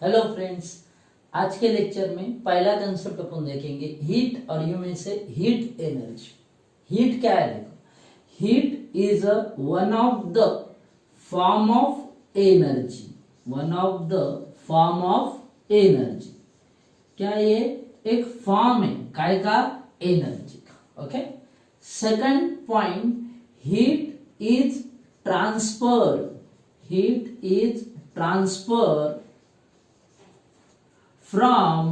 Hello friends, आज के lecture में पहला कंसेप्ट अपन देखेंगे हीट और यू में से हीट एनर्जी। हीट क्या है? देखो, heat is one of the form of energy. One of the form of energy. क्या ये एक फॉर्म है काय का? एनर्जी का। Okay. Second point, heat is transfer. Heat is transfer from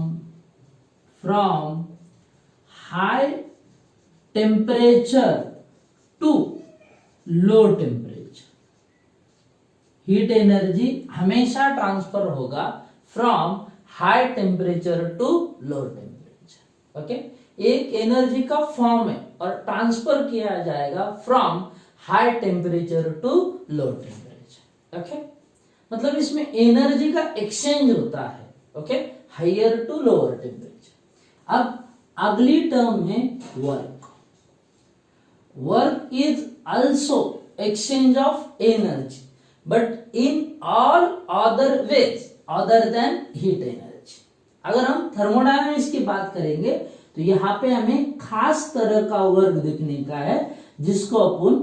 high temperature to low temperature। Heat energy हमेशा transfer होगा from high temperature to low temperature. Okay, एक एनर्जी का फॉर्म है और ट्रांसफर किया जाएगा from high temperature to low temperature. Okay, मतलब इसमें एनर्जी का एक्सचेंज होता है। Okay, higher to lower temperature. अब अगली टर्म है work. Work is also exchange of energy but in all other ways other than heat energy. अगर हम थर्मोडायनामिक्स की बात करेंगे तो यहाँ पे हमें खास तरह का वर्क देखने का है जिसको अपन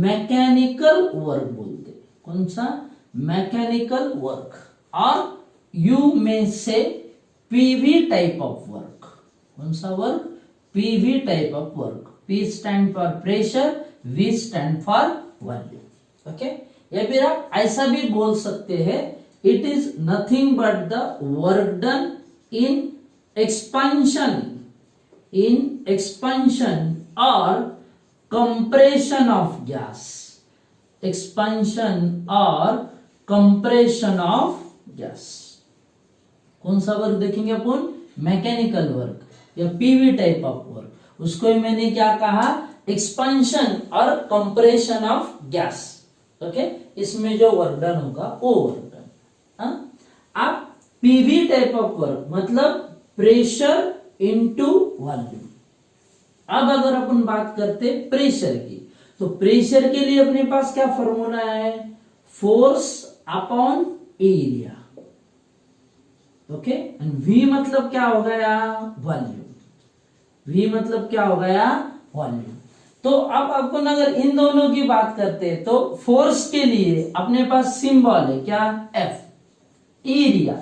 मैकेनिकल वर्क बोलते हैं। कौन सा? Mechanical work. और यू में से पीवी टाइप ऑफ वर्क। कौन सा work? P V type of work. P stand for pressure, V stand for volume. Okay, या फिर आप ऐसा भी बोल सकते हैं, it is nothing but the work done in expansion और कंप्रेशन ऑफ गैस। एक्सपेंशन और कंप्रेशन ऑफ गैस। कौन सा वर्क देखेंगे अपन? मैकेनिकल वर्क या पीवी टाइप ऑफ वर्क। उसको मैंने क्या कहा? एक्सपेंशन और कंप्रेशन ऑफ गैस। ओके, इसमें जो वर्क डन होगा वो वर्क डन। अब पीवी टाइप ऑफ वर्क मतलब प्रेशर इनटू वॉल्यूम। अब अगर अपन बात करते प्रेशर की, तो प्रेशर के लिए अपने पास क्या फॉर्मूला है? Force upon area. Okay, and V मतलब क्या हो गया? वॉल्यूम। V मतलब क्या हो गया? वॉल्यूम। तो अब अपन अगर इन दोनों की बात करते हैं तो फोर्स के लिए अपने पास सिंबल है क्या? F। एरिया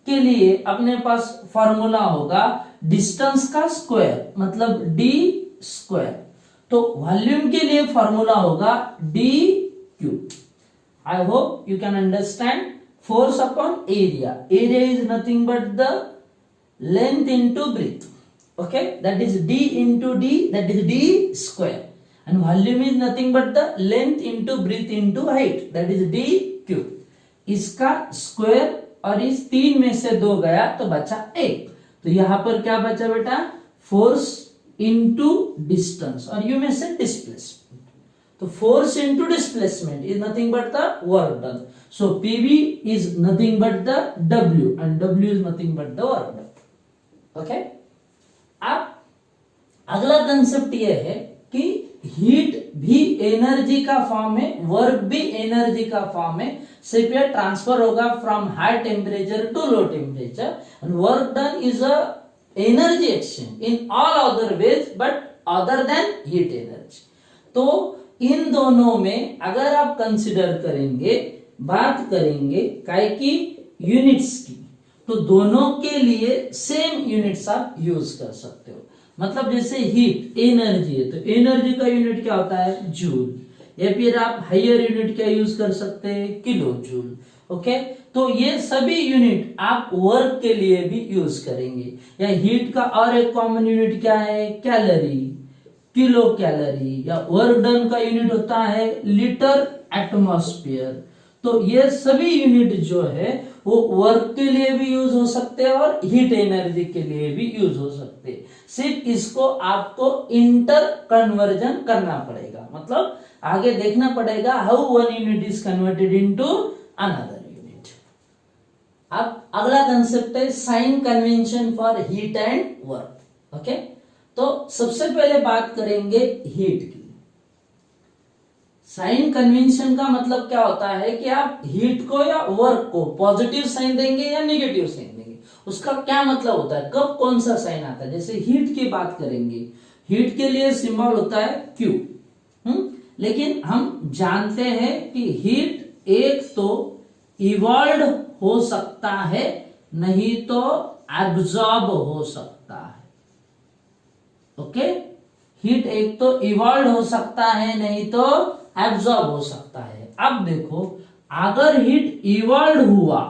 के लिए अपने पास फॉर्मूला होगा डिस्टेंस का स्क्वायर मतलब d स्क्वायर। तो वॉल्यूम के लिए फॉर्मूला होगा dq। I hope you can understand. Force upon area. Area is nothing but the length into breadth. Okay, that is d into d, that is d square. And volume is nothing but the length into breadth into height, that is d cube. इसका square और इस तीन में से दो गया तो बचा एक। तो यहां पर क्या बचा बेटा? फोर्स इंटू डिस्टेंस और यू में से डिस्प्लेसमेंट। तो force into displacement is nothing but the work done. So PV is nothing but the W and W is nothing but the work done. Okay? अब अगला कंसेप्ट ये है कि heat भी एनर्जी का फॉर्म है, वर्क भी एनर्जी का फॉर्म है। सिर्फ ये ट्रांसफर होगा from high temperature to low temperature and work done is a energy exchange in all other ways but other than heat energy. तो इन दोनों में अगर आप कंसिडर करेंगे, बात करेंगे काय की यूनिट्स की, तो दोनों के लिए सेम यूनिट्स आप यूज कर सकते हो। मतलब जैसे हीट एनर्जी है तो एनर्जी का यूनिट क्या होता है? जूल। या फिर आप हायर यूनिट क्या यूज कर सकते हैं? Kilo joule. ओके, तो ये सभी यूनिट आप वर्क के लिए भी यूज करेंगे। या हीट का और एक कॉमन यूनिट क्या है? Calorie, kilo calorie. या वर्क डन का यूनिट होता है लीटर एटमॉस्फेयर। तो ये सभी यूनिट जो है वो वर्क के लिए भी यूज हो सकते हैं और हीट एनर्जी के लिए भी यूज हो सकते हैं। सिर्फ इसको आपको इंटर कन्वर्जन करना पड़ेगा, मतलब आगे देखना पड़ेगा how one unit is converted into another unit. अब अगला कंसेप्ट है sign convention for heat and work. Okay, तो सबसे पहले बात करेंगे हीट की। साइन कन्वेंशन का मतलब क्या होता है कि आप हीट को या वर्क को पॉजिटिव साइन देंगे या नेगेटिव साइन देंगे, उसका क्या मतलब होता है, कब कौन सा साइन आता है। जैसे हीट की बात करेंगे, हीट के लिए सिंबल होता है Q। लेकिन हम जानते हैं कि हीट एक तो इवॉल्व हो सकता है, नहीं तो एब्जॉर्ब हो सकता है। ओके, हीट एक तो इवॉल्व हो सकता है, नहीं तो एब्जॉर्ब हो सकता है। अब देखो, अगर हीट इवॉल्व हुआ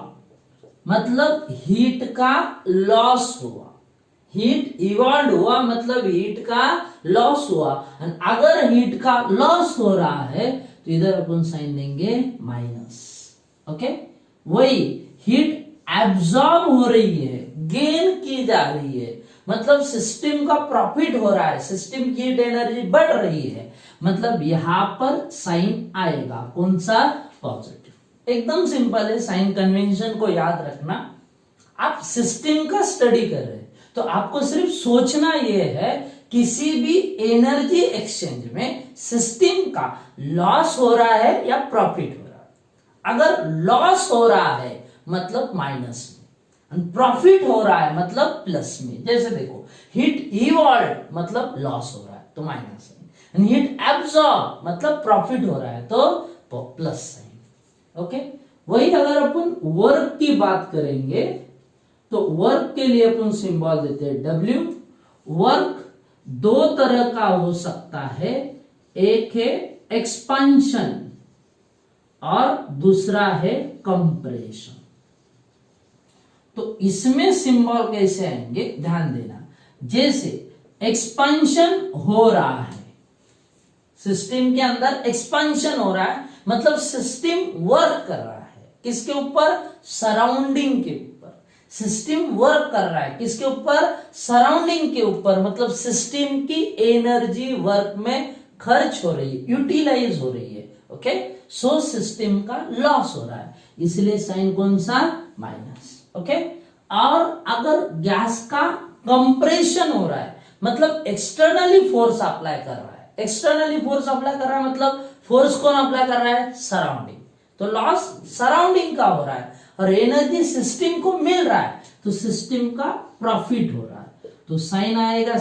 मतलब हीट का लॉस हुआ, हीट इवॉल्व हुआ मतलब हीट का लॉस हुआ। अगर हीट का लॉस हो रहा है तो इधर अपन साइन देंगे माइनस। ओके, वही हीट एब्जॉर्ब हो रही है, गेन की जा रही है, मतलब सिस्टम का प्रॉफिट हो रहा है, सिस्टम की हीट एनर्जी बढ़ रही है, मतलब यहां पर साइन आएगा कौन सा, पॉजिटिव। एकदम सिंपल है, साइन कन्वेंशन को याद रखना। आप सिस्टम का स्टडी कर रहे हैं तो आपको सिर्फ सोचना यह है, किसी भी एनर्जी एक्सचेंज में सिस्टम का लॉस हो रहा है या प्रॉफिट हो रहा है। अगर लॉस हो रहा है मतलब माइनस में, प्रॉफिट हो रहा है मतलब प्लस में। जैसे देखो, हीट इवॉल्व मतलब लॉस हो रहा है तो माइनस साइन, हीट एब्सॉर्ब मतलब प्रॉफिट हो रहा है तो प्लस साइन। ओके, वही अगर अपन वर्क की बात करेंगे तो वर्क के लिए अपन सिंबल देते हैं W। वर्क दो तरह का हो सकता है, एक है एक्सपेंशन और दूसरा है कंप्रेशन। तो इसमें सिंबल कैसे आएंगे ध्यान देना। जैसे एक्सपेंशन हो रहा है, सिस्टम के अंदर एक्सपेंशन हो रहा है मतलब सिस्टम वर्क कर रहा है, किसके ऊपर, सराउंडिंग के ऊपर। सिस्टम वर्क कर रहा है किसके ऊपर, सराउंडिंग के ऊपर, मतलब सिस्टम की एनर्जी वर्क में खर्च हो रही है, यूटिलाइज हो रही है। ओके, सो सिस्टम का लॉस हो रहा है, इसलिए साइन कौन सा, माइनस। ओके, और अगर गैस का कंप्रेशन हो रहा है मतलब एक्सटर्नली फोर्स अप्लाई कर रहा है, एक्सटर्नली फोर्स अप्लाई कर रहा है मतलब फोर्स कौन अप्लाई कर रहा है, सराउंडिंग। तो लॉस सराउंडिंग का हो रहा है और एनर्जी सिस्टम को मिल रहा है तो सिस्टम का प्रॉफिट हो रहा है, तो साइन आएगा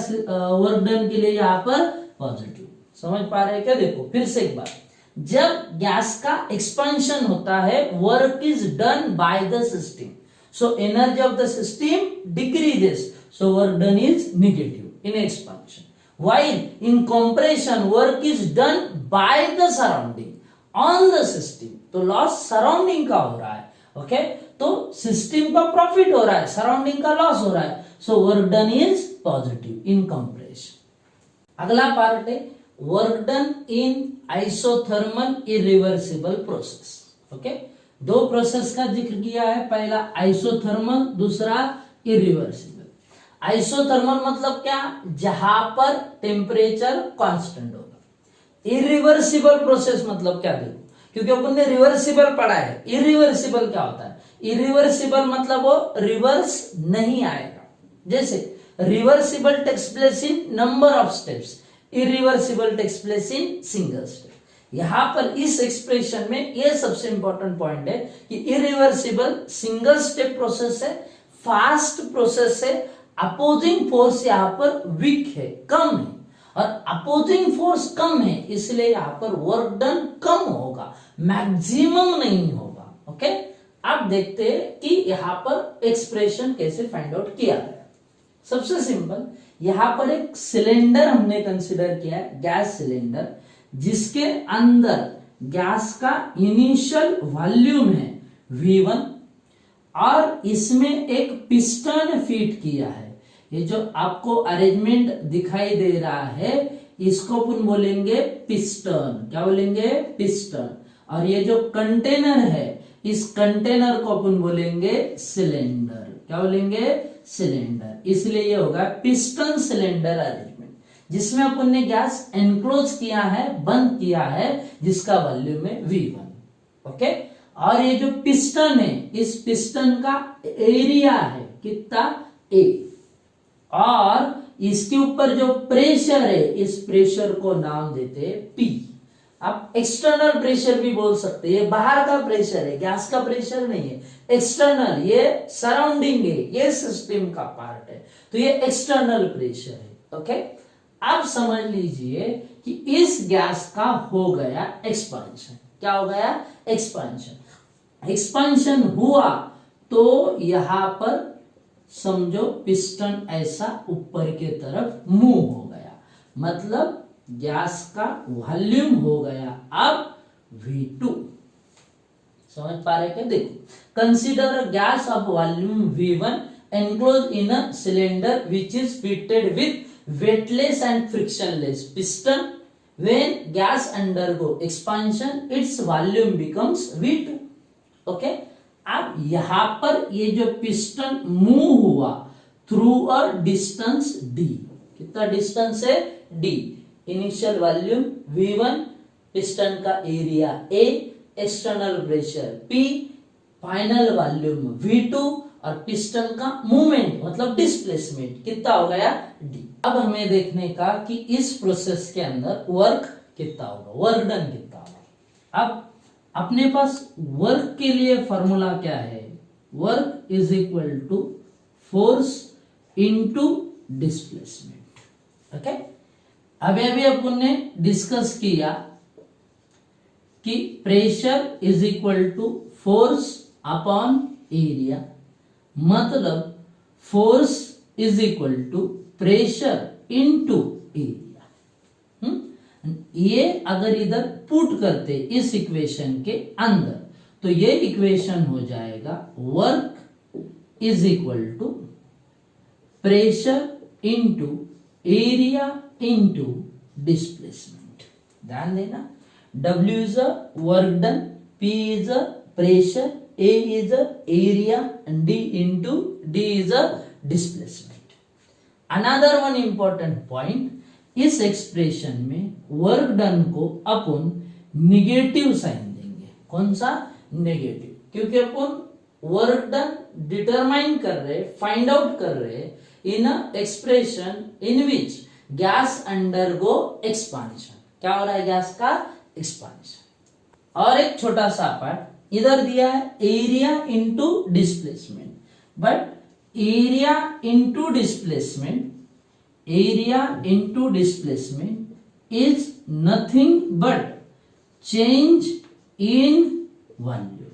वर्क डन के लिए यहां पर पॉजिटिव। समझ पा रहे हैं क्या। देखो फिर से एक बार, जब गैस का एक्सपेंशन होता है, work is done by the system, so energy of the system decreases, so work done is negative in expansion. while in compression work is done by the surrounding on the system, तो loss surrounding का हो रहा है। Okay, तो system का profit हो रहा है, सराउंडिंग का लॉस हो रहा है, so work done is positive in compression. अगला पार्ट है work done in isothermal irreversible process. Okay, दो प्रोसेस का जिक्र किया है, पहला आइसोथर्मल, दूसरा इरिवर्सिबल। आइसोथर्मल मतलब क्या, जहां पर टेम्परेचर कांस्टेंट होगा। इरिवर्सिबल प्रोसेस मतलब क्या, देखो क्योंकि अपन ने रिवर्सिबल पढ़ा है, इरिवर्सिबल क्या होता है, इरिवर्सिबल मतलब वो रिवर्स नहीं आएगा। जैसे reversible takes place in number of steps, irreversible takes place in single step. यहां पर इस एक्सप्रेशन में ये सबसे इंपॉर्टेंट पॉइंट है कि इरिवर्सिबल सिंगल स्टेप प्रोसेस है, फास्ट प्रोसेस है, अपोजिंग फोर्स यहां पर वीक है, कम है, और अपोजिंग फोर्स कम है इसलिए यहां पर वर्क डन कम होगा, मैक्सिमम नहीं होगा। ओके, अब देखते हैं कि यहां पर एक्सप्रेशन कैसे फाइंड आउट किया गया। सबसे सिंपल, यहां पर एक सिलेंडर हमने कंसीडर किया है, गैस सिलेंडर, जिसके अंदर गैस का इनिशियल वॉल्यूम है V1 और इसमें एक पिस्टन फिट किया है। ये जो आपको अरेंजमेंट दिखाई दे रहा है इसको अपन बोलेंगे पिस्टन। क्या बोलेंगे, पिस्टन। और ये जो कंटेनर है इस कंटेनर को अपन बोलेंगे सिलेंडर। क्या बोलेंगे, सिलेंडर। इसलिए ये होगा पिस्टन सिलेंडर अरेंजमेंट, जिसमें अपन ने गैस एनक्लोज किया है, बंद किया है, जिसका वॉल्यूम है V1। ओके, और ये जो पिस्टन है इस पिस्टन का एरिया है कितना, A, और इसके ऊपर जो प्रेशर है इस प्रेशर को नाम देते हैं P। आप एक्सटर्नल प्रेशर भी बोल सकते हैं, ये बाहर का प्रेशर है, गैस का प्रेशर नहीं है, एक्सटर्नल, ये सराउंडिंग है, ये सिस्टम का पार्ट है, तो ये एक्सटर्नल प्रेशर है। ओके, अब समझ लीजिए कि इस गैस का हो गया एक्सपांशन। क्या हो गया? एक्सपांशन। एक्सपांशन हुआ तो यहां पर समझो पिस्टन ऐसा ऊपर के तरफ मूव हो गया, मतलब गैस का वॉल्यूम हो गया अब V2। समझ पा रहे क्या? देखो, consider gas off volume V1 enclosed in a cylinder which is fitted with weightless and frictionless piston. When gas undergo expansion, its volume becomes V2. Okay? अब यहां पर ये जो पिस्टन मूव हुआ थ्रू अ डिस्टेंस D, कितना distance है? D। Initial volume V1, piston का area A, external pressure P, final volume V2 और पिस्टन का मूवमेंट मतलब डिस्प्लेसमेंट कितना हो गया? D। अब हमें देखने का कि इस प्रोसेस के अंदर वर्क कितना होगा, वर्क डन कितना होगा। अब अपने पास वर्क के लिए फॉर्मूला क्या है? Work is equal to force into displacement. Okay, अभी अपन ने डिस्कस किया कि pressure is equal to force upon area, मतलब force is equal to pressure into area. ये अगर इधर पुट करते इस इक्वेशन के अंदर तो ये इक्वेशन हो जाएगा work is equal to pressure into area into displacement. ध्यान देना, W is a work done, P is a pressure, A is a area and D is a displacement. Another one important point, इस expression में work done को अपन negative sign देंगे। कौन सा? Negative, क्योंकि अपन work done determine कर रहे, find out कर रहे in expression in which gas undergo expansion. क्या हो रहा है? गैस का एक्सपांशन। और एक छोटा सा पार्ट इधर दिया है, area into displacement, but area into displacement, area into displacement is nothing but change in volume.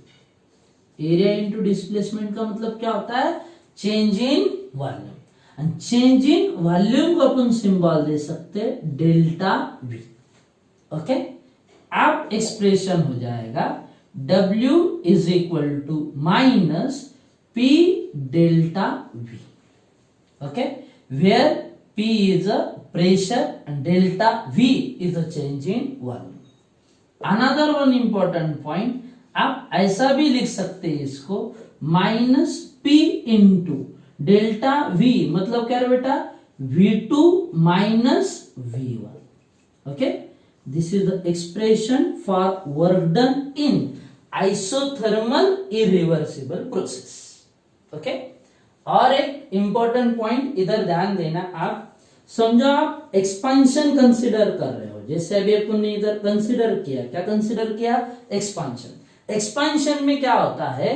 area into displacement का मतलब क्या होता है? change in volume. and change in volume को अपन सिंबल दे सकते हैं डेल्टा V। ओके, अब एक्सप्रेशन हो जाएगा W is equal to minus P delta V। Okay, where P is a pressure and delta V is a change in volume. Another one important point, आप ऐसा भी लिख सकते हैं इसको minus P into delta V, मतलब क्या है बेटा? V2 minus V1। Okay, this is the expression for work done in isothermal irreversible process. Okay, और एक इंपॉर्टेंट पॉइंट इधर ध्यान देना, आप समझो आप एक्सपांशन कंसीडर कर रहे हो, जैसे अभी अपन ने इधर कंसीडर किया। क्या कंसीडर किया? एक्सपांशन। एक्सपांशन में क्या होता है?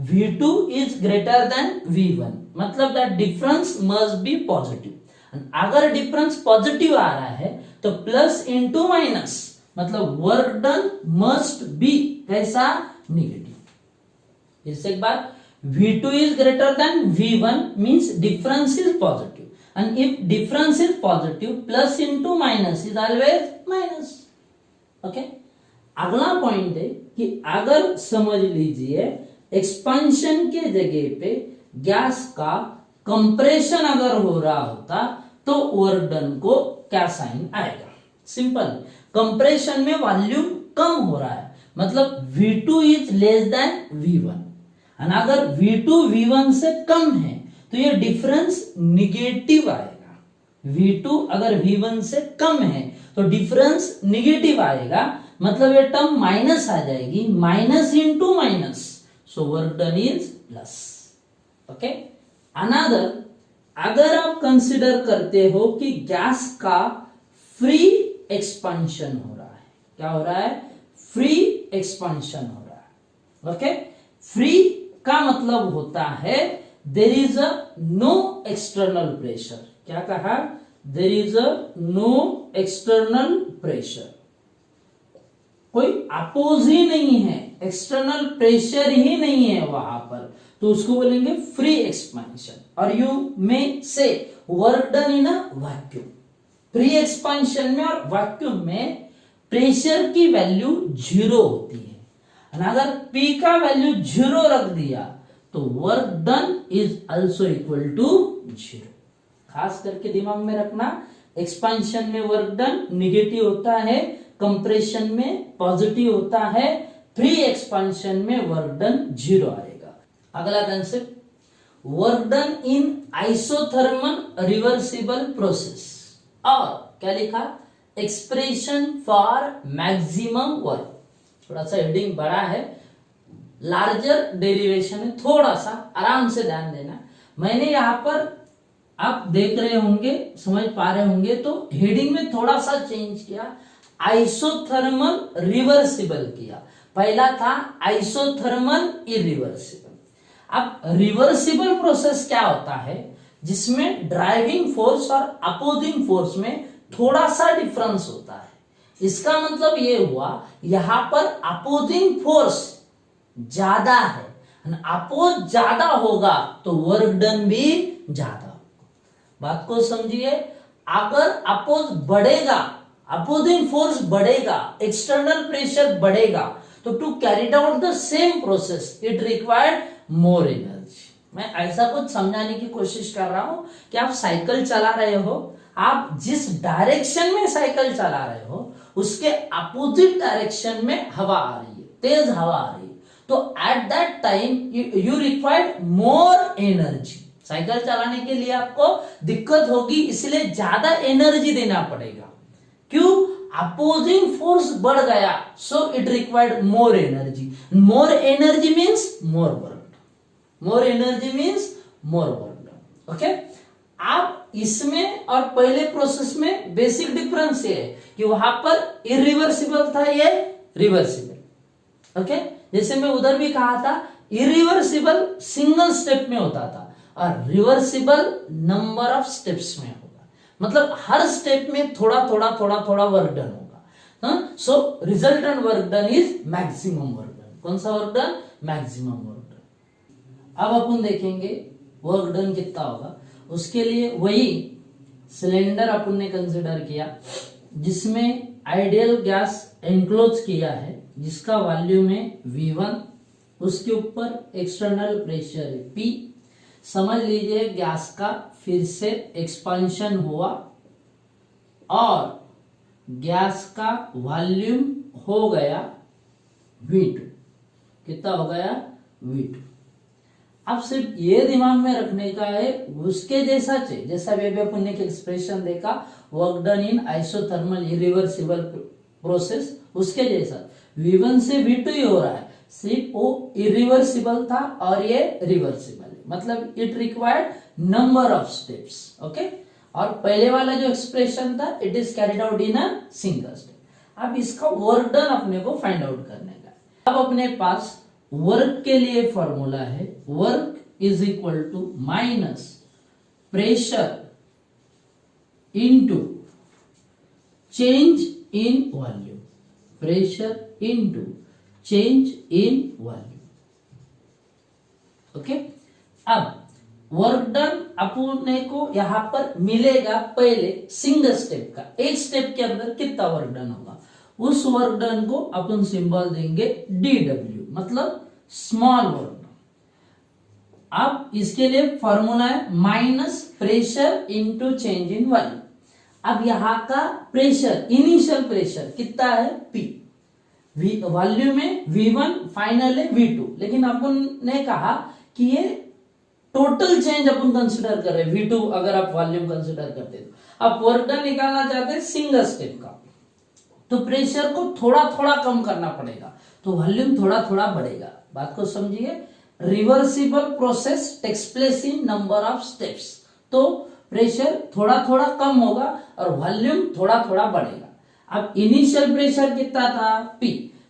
V2 is greater than V1, मतलब that difference must be positive. अगर डिफरेंस पॉजिटिव आ रहा है तो प्लस इंटू माइनस, मतलब वर्क डन मस्ट बी कैसा? नेगेटिव। फिर से एक बार, V2 is greater than V1 means difference is positive, and if difference is positive, plus into minus is always minus. Okay? अगला point है कि अगर समझ लीजिए एक्सपांशन के जगह पे गैस का कंप्रेशन अगर हो रहा होता तो वर्क डन को क्या साइन आएगा? सिंपल, कंप्रेशन में वॉल्यूम कम हो रहा है, मतलब V2 is less than V1, और अगर V2 V1 से कम है तो ये डिफरेंस निगेटिव आएगा। V2 अगर V1 से कम है तो डिफरेंस निगेटिव आएगा, मतलब ये टर्म माइनस आ जाएगी, minus into minus, so work done is plus. Okay, another, अगर आप कंसिडर करते हो कि गैस का फ्री एक्सपांशन हो रहा है, क्या हो रहा है? फ्री एक्सपांशन हो रहा है। ओके, फ्री का मतलब होता है there is a no external pressure. क्या कहा? There is a no external pressure, कोई अपोज ही नहीं है, एक्सटर्नल प्रेशर ही नहीं है वहां पर, तो उसको बोलेंगे फ्री एक्सपांशन। और यू मे से work done in a vacuum. Free expansion में और वैक्यूम में प्रेशर की वैल्यू 0 होती है, और अगर P का वैल्यू 0 रख दिया तो work done is also equal to 0। खास करके दिमाग में रखना, एक्सपांशन में वर्क डन निगेटिव होता है, कंप्रेशन में पॉजिटिव होता है, फ्री एक्सपांशन में वर्क डन 0 आएगा। अगला concept, work done in isothermal reversible process. और क्या लिखा? Expression for maximum work. थोड़ा सा हेडिंग बड़ा है, लार्जर डेरिवेशन है, थोड़ा सा आराम से ध्यान देना। मैंने यहां पर, आप देख रहे होंगे, समझ पा रहे होंगे, तो हेडिंग में थोड़ा सा चेंज किया, आइसोथर्मल रिवर्सिबल किया। पहला था आइसोथर्मल इरिवर्सिबल। अब रिवर्सिबल प्रोसेस क्या होता है? जिसमें ड्राइविंग फोर्स और अपोजिंग फोर्स में थोड़ा सा डिफरेंस होता है। इसका मतलब ये हुआ, यहां पर अपोजिंग फोर्स ज्यादा है, अपोज ज्यादा होगा तो वर्क डन भी ज्यादा होगा। बात को समझिए, अगर अपोज बढ़ेगा, अपोजिंग फोर्स बढ़ेगा, एक्सटर्नल प्रेशर बढ़ेगा, तो to carry out the same process it required more energy. मैं ऐसा कुछ समझाने की कोशिश कर रहा हूं कि आप साइकिल चला रहे हो, आप जिस डायरेक्शन में साइकिल चला रहे हो उसके अपोजिट डायरेक्शन में हवा आ रही है, तेज हवा आ रही है, तो at that time you required more energy. Cycle चलाने के लिए आपको दिक्कत होगी, इसलिए ज्यादा एनर्जी देना पड़ेगा। क्यों? अपोजिंग फोर्स बढ़ गया, so it required more energy. More energy means more work, more energy means more work. Okay, आप इसमें और पहले प्रोसेस में बेसिक डिफरेंस ये है कि वहां पर इरिवर्सिबल था, ये रिवर्सिबल। ओके, जैसे मैं उधर भी कहा था, इरिवर्सिबल सिंगल स्टेप में होता था और रिवर्सिबल नंबर ऑफ स्टेप्स में होगा, मतलब हर स्टेप में थोड़ा थोड़ा थोड़ा थोड़ा वर्क डन होगा। So resultant work done is maximum work done. कौन सा work done? Maximum work done. अब अपन देखेंगे वर्क डन कितना होगा। उसके लिए वही सिलेंडर अपन ने कंसिडर किया जिसमें आइडियल गैस एनक्लोज किया है, जिसका वॉल्यूम है V1, उसके ऊपर एक्सटर्नल प्रेशर है P। समझ लीजिए गैस का फिर से एक्सपांशन हुआ और गैस का वॉल्यूम हो गया V2। कितना हो गया? V2। अब सिर्फ ये दिमाग में रखने का है, उसके जैसा चाहिए, जैसा भी अपन ने एक्सप्रेशन देखा, work done in isothermal irreversible process, उसके जैसा V1 से V2 ही हो रहा है, सिर्फ वो इरिवर्सिबल था और ये रिवर्सिबल है, मतलब it required number of steps. Okay, और पहले वाला जो एक्सप्रेशन था, it is carried out in a single step. अब इसका वर्क डन अपने को फाइंड आउट करने का। अब अपने पास वर्क के लिए फॉर्मूला है, work is equal to minus pressure into change in volume, pressure into change in volume. Okay, अब वर्क डन अपने को यहां पर मिलेगा पहले सिंगल स्टेप का, एक स्टेप के अंदर कितना वर्क डन होगा, उस वर्क डन को अपन सिंबल देंगे DW, मतलब स्मॉल वर्क डन। अब इसके लिए फॉर्मूला है minus pressure into change in volume. अब यहां का प्रेशर, इनिशियल प्रेशर कितना है P, वॉल्यूम में V1, फाइनल है V2, लेकिन अपन ने कहा कि ये टोटल चेंज अपन कंसिडर कर रहे हैं V2, अगर आप वॉल्यूम कंसिडर करते तो आप वर्क डन निकालना चाहते हैं सिंगल स्टेप का, तो प्रेशर को थोड़ा थोड़ा कम करना पड़ेगा, तो वॉल्यूम थोड़ा थोड़ा बढ़ेगा। बात को समझिए, reversible process takes place in number of steps, तो प्रेशर थोड़ा थोड़ा कम होगा और वॉल्यूम थोड़ा थोड़ा बढ़ेगा। अब इनिशियल प्रेशर कितना था P,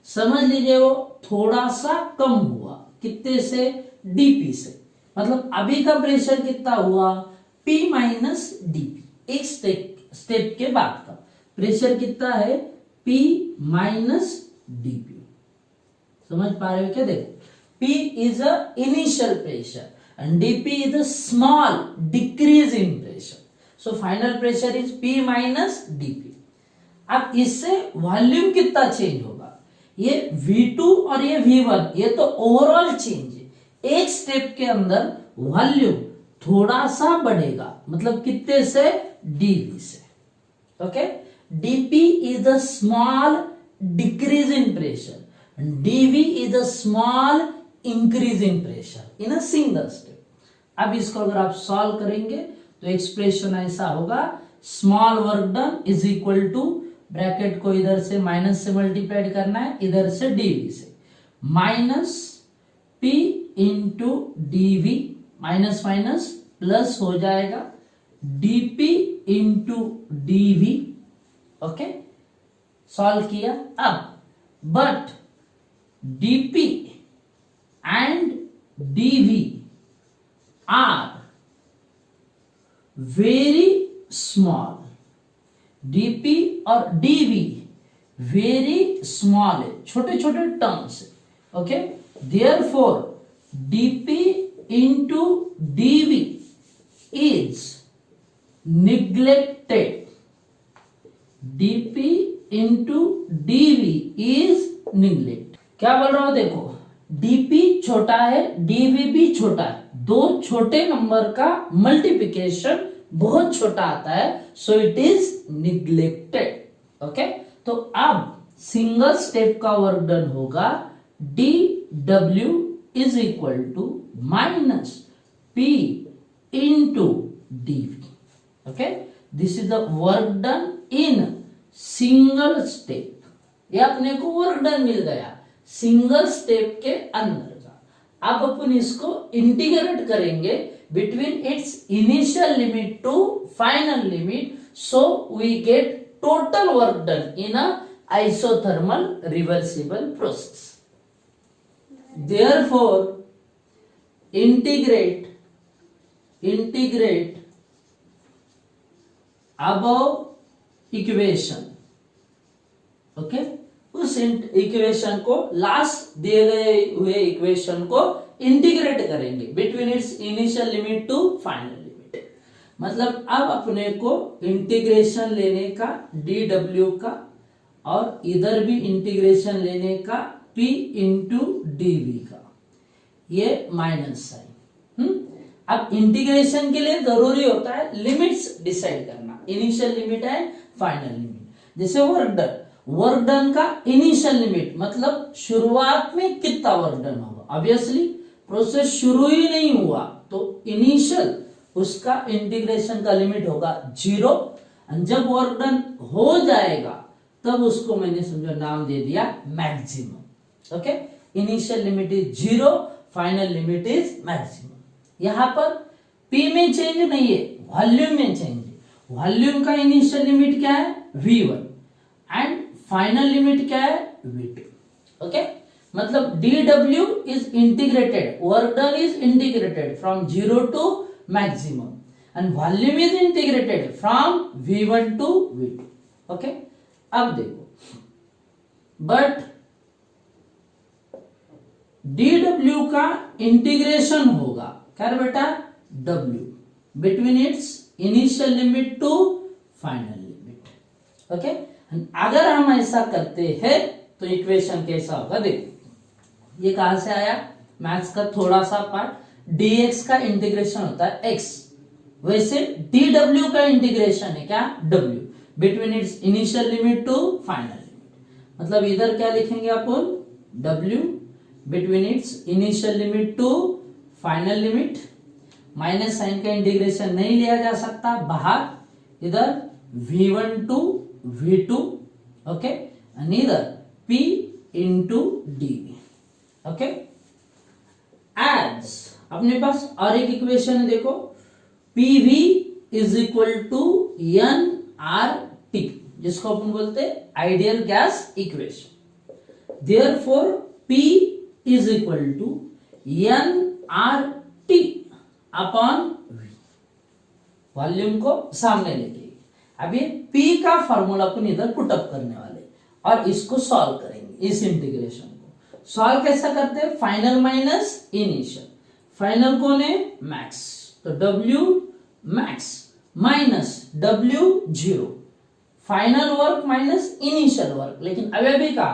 समझ लीजिए वो थोड़ा सा कम हुआ, कितने से, dP से, मतलब अभी का प्रेशर कितना हुआ P माइनस dP, एक स्टेप के बाद का प्रेशर कितना है P माइनस dP। समझ पा रहे हो क्या? देखो P is a initial pressure and dP is a small decrease in pressure, so final pressure is P minus dP। अब इससे वॉल्यूम कितना चेंज होगा, ये V2 और ये V1, ये तो ओवरऑल चेंज है, एक स्टेप के अंदर वॉल्यूम थोड़ा सा बढ़ेगा, मतलब कितने से, dV से। Okay, dP is a small decrease in pressure and dV is a small increase in pressure in a single step। अब इसको अगर आप सॉल्व करेंगे तो एक्सप्रेशन ऐसा होगा, small work done is equal to, bracket को इधर से माइनस से मल्टीप्लाइड करना है, इधर से dV से, minus P into dV, minus minus plus हो जाएगा, dP into dV। Okay, solve किया। अब but dP and dV are very small, dP और dV very small है, छोटे छोटे टर्म्स है। Okay, therefore dP into dV is neglected, dP into dV is neglect। क्या बोल रहा हूं, देखो dP छोटा है, dV भी छोटा है, दो छोटे नंबर का मल्टीप्लिकेशन बहुत छोटा आता है, so it is neglected. Okay, तो अब सिंगल स्टेप का वर्क डन होगा dW is equal to minus P into dV। Okay, this is the work done in single step, ये अपने को वर्क डन मिल गया सिंगल स्टेप के अंदर का। अब अपन इसको इंटीग्रेट करेंगे between its initial limit to final limit, so we get total work done in a isothermal reversible process. Therefore integrate above equation. Okay, उस इक्वेशन को, लास्ट दिए गए हुए इक्वेशन को इंटीग्रेट करेंगे between its initial limit to final limit. मतलब अब अपने को इंटीग्रेशन लेने का dW का और इधर भी इंटीग्रेशन लेने का P इंटू dV का, ये माइनस साइन। अब इंटीग्रेशन के लिए जरूरी होता है लिमिट्स डिसाइड करना, initial limit and final limit. जैसे वर्क डन का इनिशियल लिमिट मतलब शुरुआत में कितना वर्क डन होगा, ऑब्वियसली प्रोसेस शुरू ही नहीं हुआ तो इनिशियल उसका इंटीग्रेशन का लिमिट होगा 0, जब वर्क डन हो जाएगा तब उसको मैंने समझो नाम दे दिया maximum. Okay, initial limit is 0, final limit is maximum. यहां पर P में चेंज नहीं है, वॉल्यूम में चेंज है। वॉल्यूम का इनिशियल लिमिट क्या है V1 एंड फाइनल लिमिट क्या है V2। ओके, मतलब dW is integrated, work done is integrated from 0 to maximum and volume is integrated from V1 to V2। Okay, अब देखो बट dW का इंटीग्रेशन होगा क्या बेटा, W between its initial limit to final limit. Okay, अगर हम ऐसा करते हैं तो इक्वेशन कैसा होगा, देखो ये कहां से आया, मैथ्स का थोड़ा सा पार्ट, dx का इंटीग्रेशन होता है x, वैसे dW का इंटीग्रेशन है क्या, W between its initial limit to final limit. मतलब इधर क्या लिखेंगे अपन, W between its initial limit to final limit, minus sign का इंटीग्रेशन नहीं लिया जा सकता बाहर, इधर V1 to V2। Okay, and इधर P into dV। Okay, as अपने पास और एक इक्वेशन है, देखो PV is equal to NRT, जिसको अपन बोलते हैं ideal gas equation. Therefore P is equal to nRT upon V। Volume को सामने लेके अब ये P का फॉर्मूला अपन इधर पुटअप करने वाले और इसको सॉल्व करेंगे। इस इंटीग्रेशन को सॉल्व कैसा करते हैं, फाइनल माइनस इनिशियल। फाइनल कौन है, मैक्स, तो W max minus W zero, final work minus initial work. लेकिन अभी का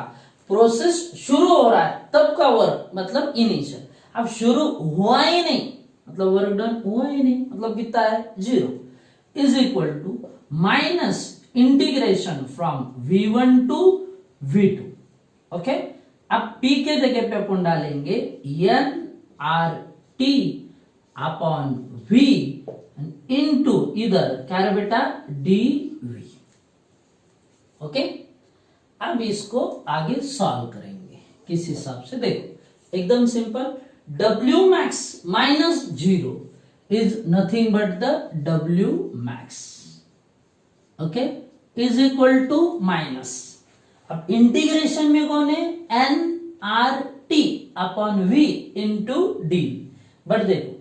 प्रोसेस शुरू हो रहा है तब का वर्क मतलब इनिशियल, अब शुरू हुआ ही नहीं मतलब वर्क डन हुआ ही नहीं, मतलब कितना है, zero, is equal to minus integration from V1 to V2। Okay, अब P के जगह पे अपन डालेंगे nRT अपॉन V इनटू इधर क्या है बेटा, dV। ओके, अब इसको आगे सॉल्व करेंगे किस हिसाब से, देखो एकदम simple. W max minus zero is nothing but the W max, okay, is equal to minus. अब इंटीग्रेशन में कौन है, nRT upon V into d. But देखो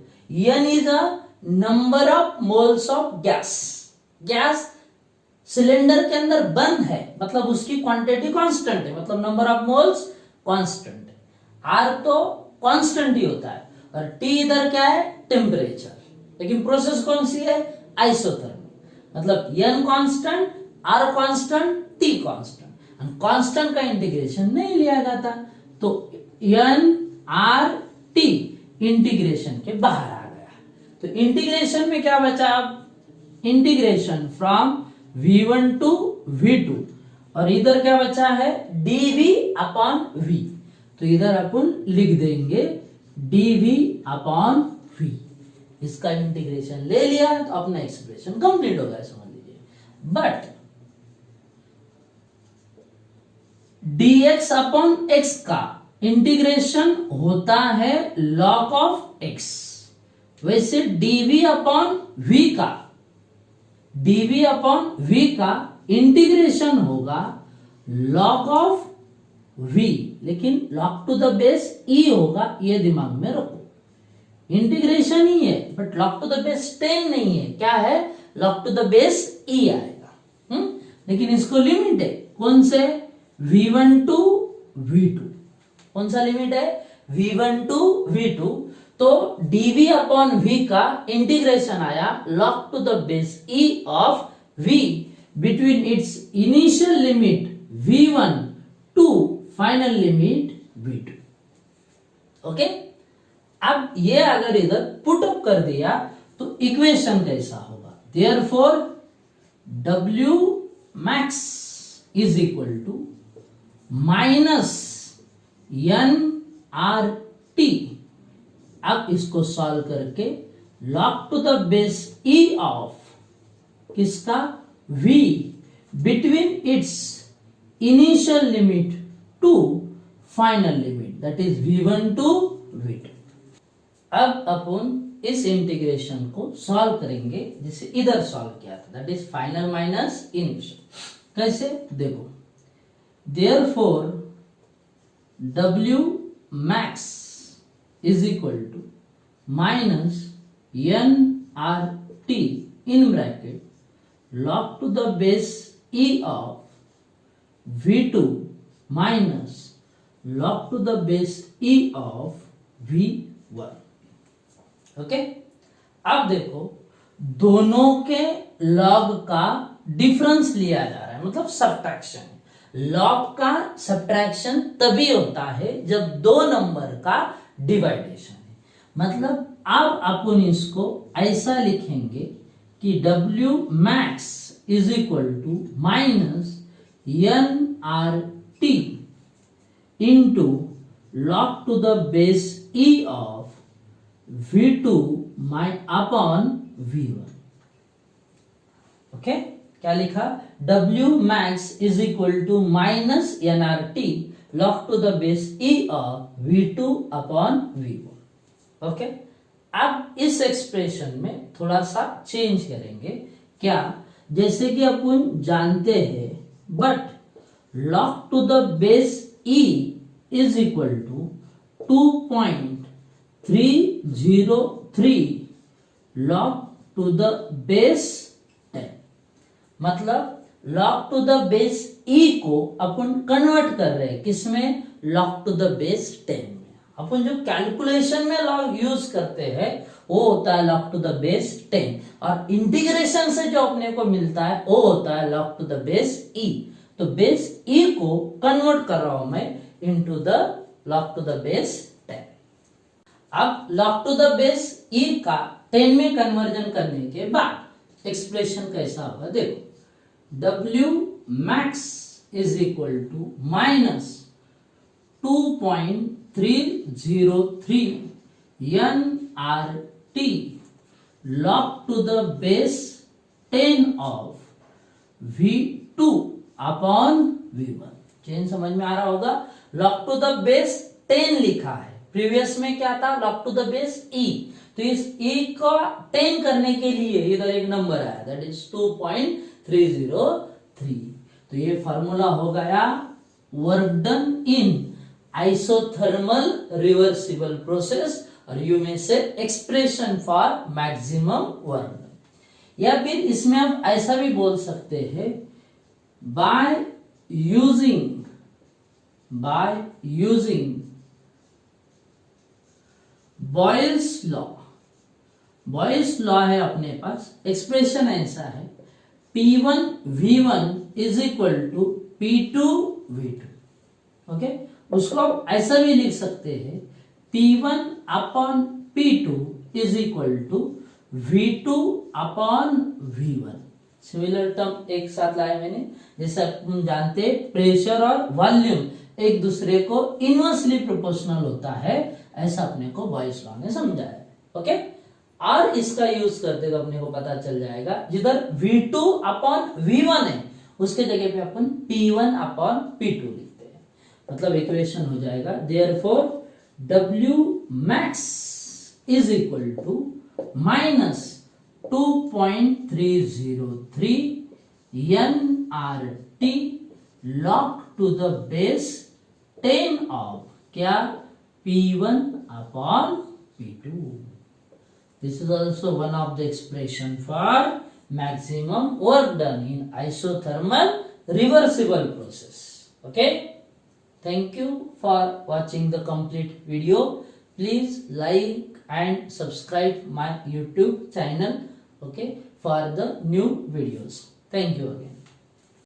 n is a number of moles of gas, gas cylinder के अंदर बंद है मतलब उसकी क्वांटिटी कांस्टेंट है, मतलब नंबर ऑफ मोल्स कांस्टेंट है। R तो कांस्टेंट ही होता है और T इधर क्या है, टेम्परेचर। लेकिन प्रोसेस कौन सी है, आइसोथर्मिक, मतलब n constant, R constant, T constant. Constant का इंटीग्रेशन नहीं लिया जाता तो nRT इंटीग्रेशन के बाहर आ गया। तो इंटीग्रेशन में क्या बचा, अब integration from V1 to V2 और इधर क्या बचा है, dV अपॉन V। तो इधर अपन लिख देंगे dV अपॉन V। इसका इंटीग्रेशन ले लिया तो अपना एक्सप्रेशन कंप्लीट हो गया, समझ लीजिए। बट dx अपॉन x का इंटीग्रेशन होता है log ऑफ x, वैसे dV अपॉन V का, dV अपॉन V का इंटीग्रेशन होगा log ऑफ V, लेकिन log to the base e होगा, ये दिमाग में रखो। इंटीग्रेशन ही है but log to the base 10 नहीं है, क्या है, log to the base e आएगा। लेकिन इसको लिमिट है, कौन से, V1 टू V2। कौन सा लिमिट है, V1 टू V2। तो dV अपॉन V का इंटीग्रेशन आया log to the base e of V between its initial limit V1 to final limit V2। Okay, अब ये अगर इधर पुटअप कर दिया तो इक्वेशन कैसा होगा, therefore W max is equal to minus nRT। अब इसको सॉल्व करके log to the base e of किसका, V between its initial limit to final limit, that is V1 to V2। अब अपन इस इंटीग्रेशन को सॉल्व करेंगे जिसे इधर सॉल्व किया था, that is final minus initial. कैसे, देखो, therefore W max is equal to minus nRT in bracket log to the base e of V2 minus log to the base e of V1। Okay, अब देखो दोनों के log का difference लिया जा रहा है, मतलब सब्ट्रैक्शन। लॉग का सब्ट्रैक्शन तभी होता है जब दो नंबर का डिवाइडेशन है, मतलब अब अपन इसको ऐसा लिखेंगे कि W max is equal to minus nRT into log to the base e of V2 upon V1। Okay, क्या लिखा, W max is equal to minus nRT log to the base e of V2 upon V1। Okay, अब इस expression में थोड़ा सा change करेंगे, क्या, जैसे कि अपन जानते हैं, but log to the base e is equal to 2.303 log to the base 10। मतलब log to the base e को अपन कन्वर्ट कर रहे हैं किसमें, log to the base 10 में। अपन जो कैलकुलेशन में log यूज करते हैं वो होता है log to the base 10, और इंटीग्रेशन से जो अपने को मिलता है वो होता है log to the base e। तो बेस e को कन्वर्ट कर रहा हूं मैं into the log to the base 10। अब log to the base e का 10 में कन्वर्जन करने के बाद एक्सप्रेशन कैसा होगा देखो, W max is equal to minus 2.303 nRT log to the base 10 of V2 upon V1। Change समझ में आ रहा होगा। log to the base 10 लिखा है, प्रीवियस में क्या था, log to the base e। तो इस e को 10 करने के लिए इधर एक नंबर आया, दैट इज 2.303। तो ये फॉर्मूला हो गया work done in isothermal reversible process, और यू में से expression for maximum work done. या फिर इसमें आप ऐसा भी बोल सकते हैं, by using Boyle's law। Boyle's law है अपने पास, एक्सप्रेशन ऐसा है P1 V1 is equal to P2 V2। Okay, उसको आप ऐसा भी लिख सकते हैं P1 upon P2 is equal to V2 upon V1। Similar term एक साथ लाए मैंने, जैसे हम जानते हैं प्रेशर और वॉल्यूम एक दूसरे को इनवर्सली प्रोपोर्शनल होता है, ऐसा अपने को बॉयल्स लॉ ने समझाया। ओके, और इसका यूज करते हुए अपने को पता चल जाएगा जिधर V2 अपॉन V1 है उसके जगह पे अपन P1 अपॉन P2 लिखते हैं, मतलब इक्वेशन हो जाएगा therefore W max is equal to minus 2.303 nRT log to the base 10 of क्या P1 upon P2। This is also one of the expression for maximum work done in isothermal reversible process। Okay, thank you for watching the complete video। Please like and subscribe my YouTube channel, okay, for the new videos। Thank you again।